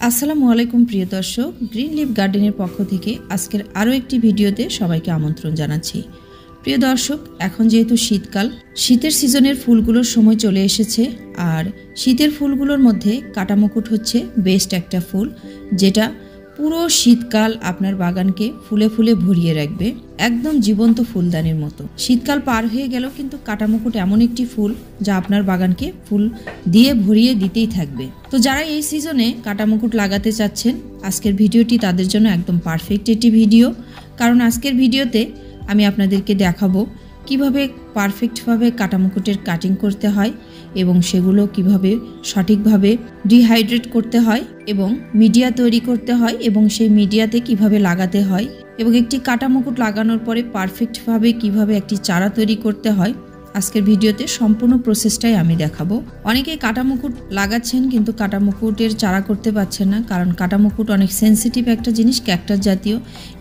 আসসালামু আলাইকুম প্রিয় দর্শক, গ্রিন লিফ গার্ডেনের পক্ষ থেকে আজকের আরও একটি ভিডিওতে সবাইকে আমন্ত্রণ জানাচ্ছি। প্রিয় দর্শক, এখন যেহেতু শীতকাল, শীতের সিজনের ফুলগুলোর সময় চলে এসেছে। আর শীতের ফুলগুলোর মধ্যে কাটামুকুট হচ্ছে বেস্ট একটা ফুল, যেটা পুরো শীতকাল আপনার বাগানকে ফুলে ফুলে ভরিয়ে রাখবে, একদম জীবন্ত ফুলদানির মতো। শীতকাল পার হয়ে গেলেও কিন্তু কাটামুকুট এমন একটি ফুল যা আপনার বাগানকে ফুল দিয়ে ভরিয়ে দিতেই থাকবে। তো যারা এই সিজনে কাটামুকুট লাগাতে চাচ্ছেন, আজকের ভিডিওটি তাদের জন্য একদম পারফেক্ট একটি ভিডিও। কারণ আজকের ভিডিওতে আমি আপনাদেরকে দেখাবো কিভাবে পারফেক্টভাবে কাটামুকুটের কাটিং করতে হয় এবং সেগুলো কিভাবে সঠিকভাবে ডিহাইড্রেট করতে হয় এবং মিডিয়া তৈরি করতে হয় এবং সেই মিডিয়াতে কিভাবে লাগাতে হয় এবং একটি কাটামুকুট লাগানোর পরে পারফেক্টভাবে কিভাবে একটি চারা তৈরি করতে হয়। আজকের ভিডিওতে সম্পূর্ণ প্রসেসটাই আমি দেখাবো। অনেকে কাটামুকুট লাগাচ্ছেন কিন্তু কাটামুকুটের চারা করতে পারছেন না, কারণ কাটামুকুট অনেক সেন্সিটিভ একটা জিনিস, ক্যাকটাস জাতীয়।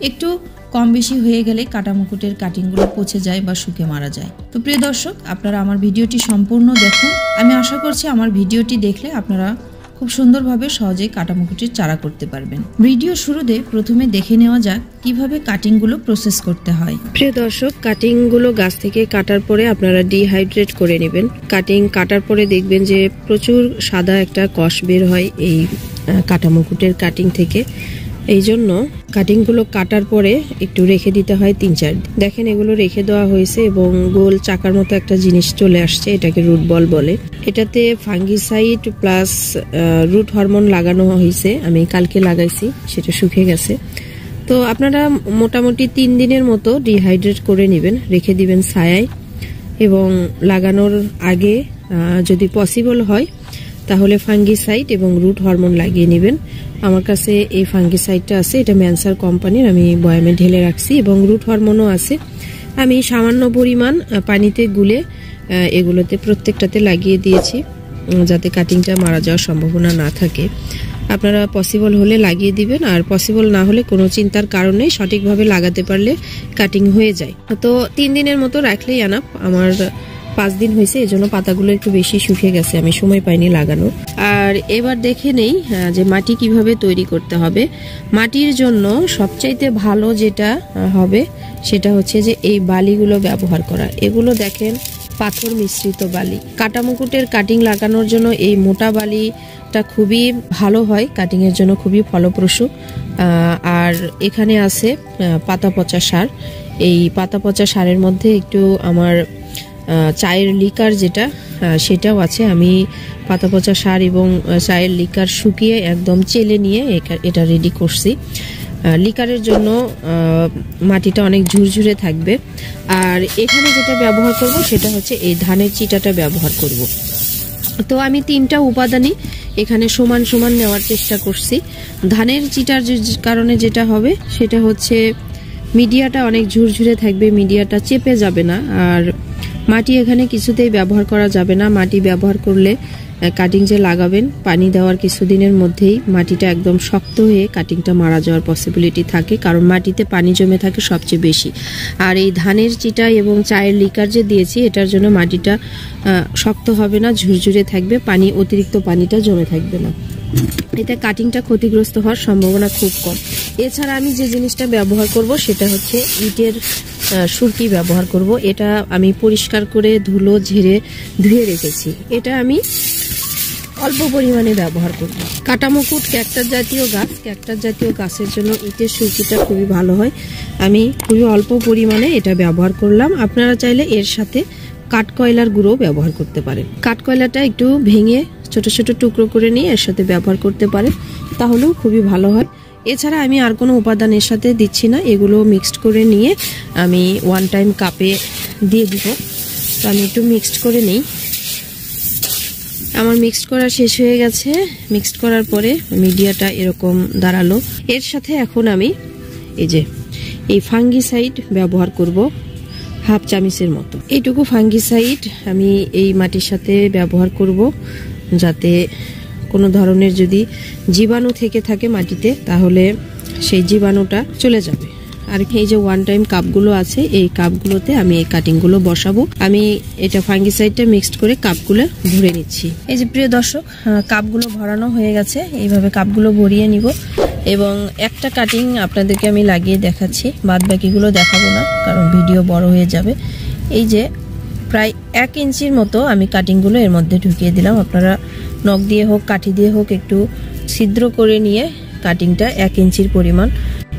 একটু কম বেশি হয়ে গেলে কাটামুকুটের কাটিংগুলো পচে যায় বা শুকে মারা যায়। তো প্রিয় দর্শক, আপনারা আমার ভিডিওটি সম্পূর্ণ দেখুন। আমি আশা করছি আমার ভিডিওটি দেখলে আপনারা খুব সুন্দরভাবে সহজেই কাটামুকুটের চারা করতে পারবেন। ভিডিও শুরুতে প্রথমে দেখে নেওয়া যাক কিভাবে কাটিংগুলো প্রসেস করতে হয়। প্রিয় দর্শক, কাটিংগুলো গাছ থেকে কাটার পরে আপনারা ডিহাইড্রেট করে নেবেন। কাটিং কাটার পরে দেখবেন যে প্রচুর সাদা একটা কষ বের হয় এই কাটামুকুটের কাটিং থেকে। এই জন্য কাটিংগুলো কাটার পরে একটু রেখে দিতে হয় 3-4 দিন। দেখেন এগুলো রেখে দেওয়া হয়েছে এবং গোল চাকার মতো একটা জিনিস চলে আসছে, এটাকে রুট বল বলে। এটাতে ফাঙ্গিসাইড প্লাস রুট হরমোন লাগানো হয়েছে। আমি কালকে লাগাইছি, সেটা শুকিয়ে গেছে। তো আপনারা মোটামুটি 3 দিনের মতো ডিহাইড্রেট করে নেবেন, রেখে দিবেন ছায়ায়। এবং লাগানোর আগে যদি পসিবল হয় তাহলে ফাঙ্গিসাইড এবং রুট হরমোন লাগিয়ে নেবেন। আমার কাছে এই ফাঙ্গিসাইডটা আছে, এটা ম্যানসার কোম্পানির, আমি বয়ামে ঢেলে রাখছি। এবং রুট হরমোনও আছে। আমি সামান্য পরিমাণ পানিতে গুলে এগুলোতে প্রত্যেকটাতে লাগিয়ে দিয়েছি, যাতে কাটিংটা মারা যাওয়ার সম্ভাবনা না থাকে। আপনারা পসিবল হলে লাগিয়ে দিবেন, আর পসিবল না হলে কোনো চিন্তার কারণে সঠিকভাবে লাগাতে পারলে কাটিং হয়ে যায়। তো 3 দিনের মতো রাখলেই আনাপ। আমার 5 দিন হয়েছে, এজন্য পাতাগুলো একটু বেশি শুকিয়ে গেছে, আমি সময় পাইনি লাগানো। আর এবার দেখে নেই যে মাটি কিভাবে তৈরি করতে হবে। মাটির জন্য সবচাইতে ভালো যেটা হবে সেটা হচ্ছে যে এই বালিগুলো ব্যবহার করা। এগুলো দেখেন পাথর মিশ্রিত বালি। কাটামুকুটের কাটিং লাগানোর জন্য এই মোটা বালিটা খুবই ভালো হয়, কাটিং এর জন্য খুবই ফলপ্রসূ। আর এখানে আছে পাতা পচা সার। এই পাতা পচা সারের মধ্যে একটু আমার চায়ের লিকার যেটা, সেটাও আছে। আমি পাতা পচা সার এবং চায়ের লিকার শুকিয়ে একদম চেলে নিয়ে এটা রেডি করছি। লিকারের জন্য মাটিটা অনেক ঝুরঝুরে থাকবে। আর এখানে যেটা ব্যবহার করব সেটা হচ্ছে এই ধানের চিটাটা ব্যবহার করব। তো আমি 3টা উপাদানই এখানে সমান সমান নেওয়ার চেষ্টা করছি। ধানের চিটার কারণে যেটা হবে সেটা হচ্ছে মিডিয়াটা অনেক ঝুরঝুরে থাকবে, মিডিয়াটা চেপে যাবে না। আর মাটি এখানে কিছুতেই ব্যবহার করা যাবে না। মাটি ব্যবহার করলে কাটিং যে লাগাবেন পানি দেওয়ার কিছুদিনের মধ্যেই মাটিটা একদম শক্ত হয়ে কাটিংটা মারা যাওয়ার পসিবিলিটি থাকে, কারণ মাটিতে পানি জমে থাকে সবচেয়ে বেশি। আর এই ধানের চিটা এবং চায়ের লিকার যে দিয়েছি, এটার জন্য মাটিটা শক্ত হবে না, ঝুরঝুরে থাকবে, অতিরিক্ত পানিটা জমে থাকবে না। এতে কাটিংটা ক্ষতিগ্রস্ত হওয়ার সম্ভাবনা খুব কম। এছাড়া আমি যে জিনিসটা ব্যবহার করব সেটা হচ্ছে ইটের সুরকি ব্যবহার করব। এটা আমি পরিষ্কার করে ধুলো ঝেড়ে ধুয়ে রেখেছি। এটা আমি অল্প পরিমাণে ব্যবহার করব। কাটামুকুট ক্যাকটাস জাতীয় গাছ, ক্যাকটাস জাতীয় গাছের জন্য ইটের সুরকিটা খুবই ভালো হয়। আমি খুবই অল্প পরিমাণে এটা ব্যবহার করলাম। আপনারা চাইলে এর সাথে কাঠকয়লার গুঁড়ো ব্যবহার করতে পারেন। কাঠকয়লাটা একটু ভেঙে ছোট ছোট টুকরো করে নিয়ে এর সাথে ব্যবহার করতে পারেন, তাহলেও খুবই ভালো হয়। এছাড়া আমি আর কোনো উপাদান এর সাথে দিচ্ছি না, এগুলো মিক্সড করে নিয়ে আমি 1 টাইম কাপে দিয়ে দিব। তো আমি একটু মিক্সড করে নিই। আমার মিক্সড করা শেষ হয়ে গেছে। মিক্সড করার পরে মিডিয়াটা এরকম দাঁড়ালো। এর সাথে এখন আমি এই ফাঙ্গিসাইড ব্যবহার করব হাফ চামচের মতো। এইটুকু ফাঙ্গিসাইড আমি এই মাটির সাথে ব্যবহার করব, যাতে কোনো ধরনের যদি জীবাণু থেকে থাকে মাটিতে, তাহলে সেই জীবাণুটা চলে যাবে। আর এই যে ওয়ান টাইম কাপগুলো আছে, এই কাপগুলোতে আমি এই কাটিংগুলো বসাবো। আমি এটা ফাঙ্গিসাইডটা মিক্সড করে কাপগুলো ভরে নিচ্ছি। এই যে প্রিয় দর্শক, কাপগুলো ভরানো হয়ে গেছে। এইভাবে কাপগুলো ভরিয়ে নিব এবং একটা কাটিং আপনাদেরকে আমি লাগিয়ে দেখাচ্ছি, বাদ বাকিগুলো দেখাবো না কারণ ভিডিও বড় হয়ে যাবে। এই যে প্রায় 1 ইঞ্চির মতো আমি কাটিংগুলো এর মধ্যে ঢুকিয়ে দিলাম। আপনারা নখ দিয়ে হোক কাঠি দিয়ে হোক একটু ছিদ্র করে নিয়ে কাটিংটা 1 ইঞ্চির পরিমাণ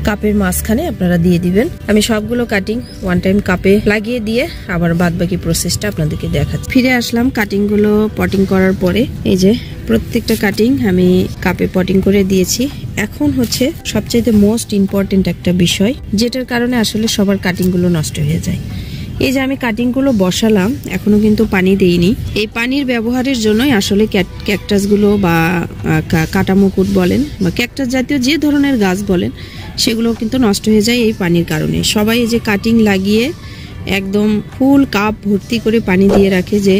কাপের মাঝখানে আপনারা দিয়ে দিবেন। আমি সবগুলো কাটিং ওয়ান টাইম কাপে লাগিয়ে দিয়ে আবার বাদ বাকি প্রসেসটা আপনাদেরকে দেখাচ্ছি। ফিরে আসলাম কাটিংগুলো পটিং করার পরে। এই যে প্রত্যেকটা কাটিং আমি কাপে পটিং করে দিয়েছি। এখন হচ্ছে সবচেয়ে মোস্ট ইম্পর্টেন্ট একটা বিষয়, যেটার কারণে আসলে সবার কাটিংগুলো নষ্ট হয়ে যায়। এই যে আমি কাটিংগুলো বসালাম, এখনো কিন্তু পানি দেইনি। এই পানির ব্যবহারের জন্যই আসলে ক্যাকটাসগুলো বা কাটামুকুট বলেন বা ক্যাকটাস জাতীয় যে ধরনের গাছ বলেন সেগুলো কিন্তু নষ্ট হয়ে যায় এই পানির কারণে। সবাই এই যে কাটিং লাগিয়ে একদম ফুল কাপ ভর্তি করে পানি দিয়ে রাখে যে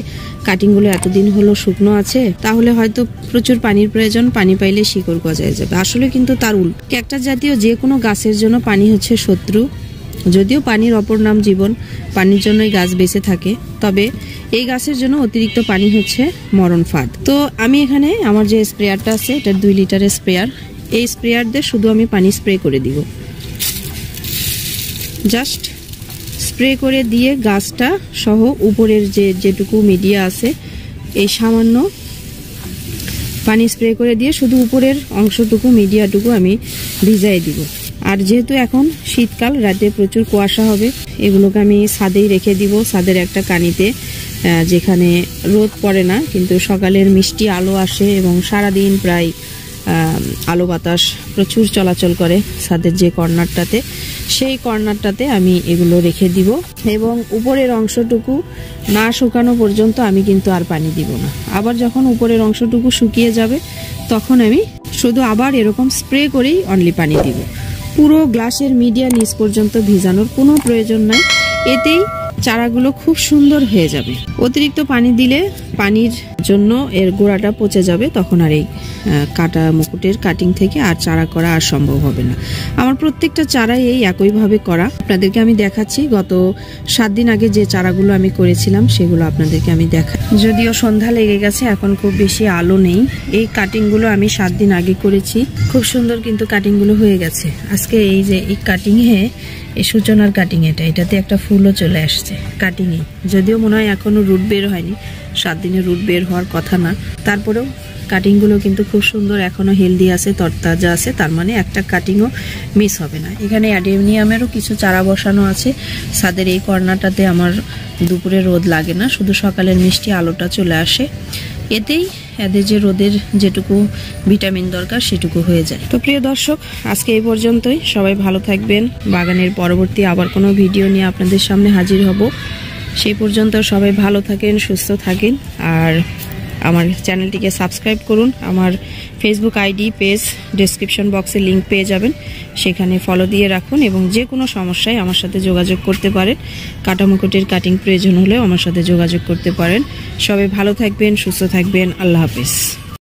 কাটিংগুলো এতদিন হলো শুকনো আছে, তাহলে হয়তো প্রচুর পানির প্রয়োজন, পানি পাইলে শিকড় গজায় যাবে। আসলে কিন্তু তার উল্টো। ক্যাকটাস জাতীয় যে কোনো গাছের জন্য পানি হচ্ছে শত্রু। যদিও পানির অপর নাম জীবন, পানির জন্যই গাছ বেঁচে থাকে, তবে এই গাছের জন্য অতিরিক্ত পানি হচ্ছে মরণ ফাঁদ। তো আমি এখানে আমার যে স্প্রেয়ারটা আছে, এটা 2 লিটারের স্প্রেয়ার। এই স্প্রেয়ার দিয়ে শুধু আমি পানি স্প্রে করে দিব। জাস্ট স্প্রে করে দিয়ে গাছটা সহ উপরের যেটুকু মিডিয়া আছে এই সামান্য পানি স্প্রে করে দিয়ে শুধু উপরের অংশটুকু মিডিয়াটুকু আমি ভিজাই দিব। আর যেহেতু এখন শীতকাল, রাতে প্রচুর কুয়াশা হবে, এগুলোকে আমি ছাদেই রেখে দিব। ছাদের একটা কানিতে যেখানে রোদ পড়ে না কিন্তু সকালের মিষ্টি আলো আসে এবং সারাদিন প্রায় আলো বাতাস প্রচুর চলাচল করে ছাদের যে কর্নারটাতে, সেই কর্নারটাতে আমি এগুলো রেখে দিব। এবং উপরের অংশটুকু না শুকানো পর্যন্ত আমি কিন্তু আর পানি দিব না। আবার যখন উপরের অংশটুকু শুকিয়ে যাবে তখন আমি শুধু আবার এরকম স্প্রে করেই অনলি পানি দিব। পুরো গ্লাসের মিডিয়া নিচ পর্যন্ত ভিজানোর কোনো প্রয়োজন নাই, এতেই চারাগুলো খুব সুন্দর হয়ে যাবে। অতিরিক্ত পানি দিলে পানির জন্য এর গোড়াটা পচে যাবে, তখন আর এই কাটা মুকুটের কাটিং থেকে আর চারা করা আর সম্ভব হবে না। আমার প্রত্যেকটা চারাই এই একইভাবে করা। আপনাদেরকে আমি দেখাচ্ছি গত 7 দিন আগে যে চারাগুলো আমি করেছিলাম সেগুলো আপনাদেরকে আমি দেখাই। যদিও সন্ধ্যা লেগে গেছে, এখন খুব বেশি আলো নেই। এই কাটিংগুলো আমি 7 দিন আগে করেছি, খুব সুন্দর কিন্তু কাটিংগুলো হয়ে গেছে। আজকে এই যে এই কাটিংয়ে, এই সূচনার কাটিং, এটাতে একটা ফুলও চলে আসছে কাটিংয়ে। যদিও মনে হয় এখনো রুট বের হয়নি, 7 দিনে রুট বের হওয়ার কথা না, তারপরেও কাটিংগুলো কিন্তু খুব সুন্দর, এখনো হেলদি আছে, তরতাজা আছে, তার মানে একটা কাটিংও মিস হবে না। এখানে অ্যাডেনিয়ামেরও কিছু চারা বসানো আছে। ছাদের এই কর্নারটাতে আমার দুপুরে রোদ লাগে না, শুধু সকালের মিষ্টি আলোটা চলে আসে, এতেই এদের যে রোদের যেটুকু ভিটামিন দরকার সেটুকু হয়ে যায়। তো প্রিয় দর্শক, আজকে এই পর্যন্তই। সবাই ভালো থাকবেন। বাগানের পরবর্তী আবার কোনো ভিডিও নিয়ে আপনাদের সামনে হাজির হব। সেই পর্যন্ত সবাই ভালো থাকেন, সুস্থ থাকেন। আর আমার চ্যানেলটিকে সাবস্ক্রাইব করুন। আমার ফেসবুক আইডি, পেজ ডেসক্রিপশন বক্সে লিংক পেয়ে যাবেন, সেখানে ফলো দিয়ে রাখুন এবং যে কোনো সমস্যায় আমার সাথে যোগাযোগ করতে পারেন। কাটামুকুটের কাটিং প্রয়োজন হলেও আমার সাথে যোগাযোগ করতে পারেন। সবাই ভালো থাকবেন, সুস্থ থাকবেন। আল্লাহ হাফেজ।